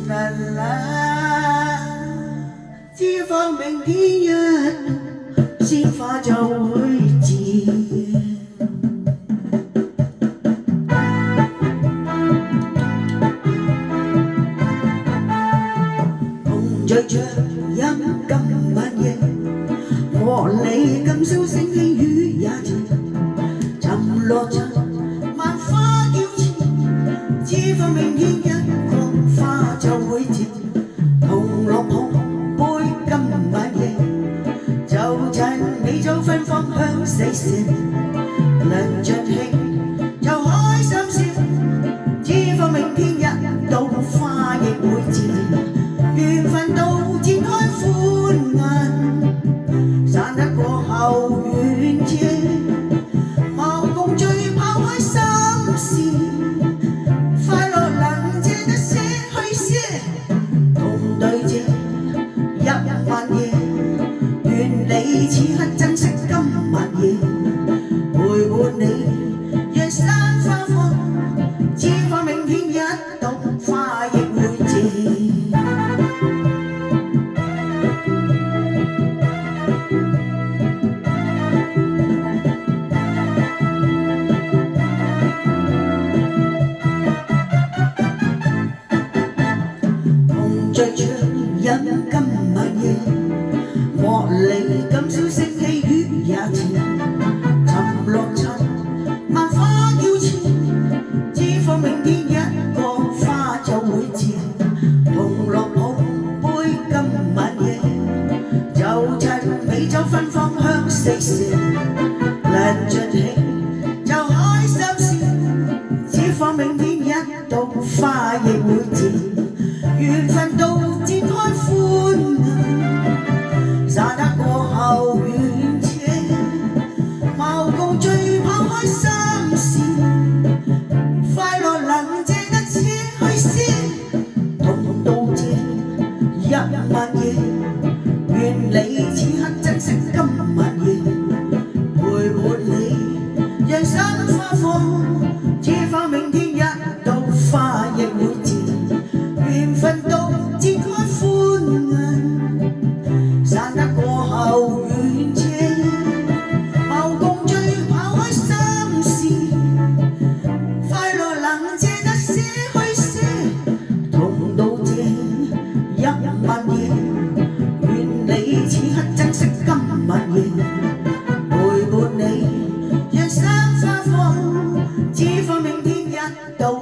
啦啦，只放明天一到，鮮花就會謝。紅着長飲今晚夜，和你今宵星輕雨也靜，沉落塵萬花嬌俏，只放明天一個花就會謝。紅落紅杯今晚夜，就趁美酒芬芳香四射，能盡興就開心笑，只放明天一到花亦會謝。緣分到展開歡顏，散得過後遠謝，無共聚拋開心事，快樂能借得些去些，同對這一晚夜，願你此刻珍惜今晚夜，陪伴你讓山花放，只放明天一到花亦會謝。醉唱飲今晚夜，和你今宵星稀雨也遲，沉落塵萬花嬌俏，只放明天一個花就會謝。紅落紅杯今晚夜，就趁美酒芬芳香四射，能盡興就開心笑，只放明天一到花亦會謝。緣分到展開歡顏，散得過後遠且，無共聚拋開心事，快樂能借得些去些，同到這一晚夜，願你此刻珍惜今晚夜，陪伴你讓心花放，只放明天一到花亦會謝。緣分到展開歡顏，散得過後遠且，無共聚拋開心事，快樂能借得些去些，同到這一晚夜，願你此刻珍惜今晚夜，陪伴你讓山花放，只放明天一到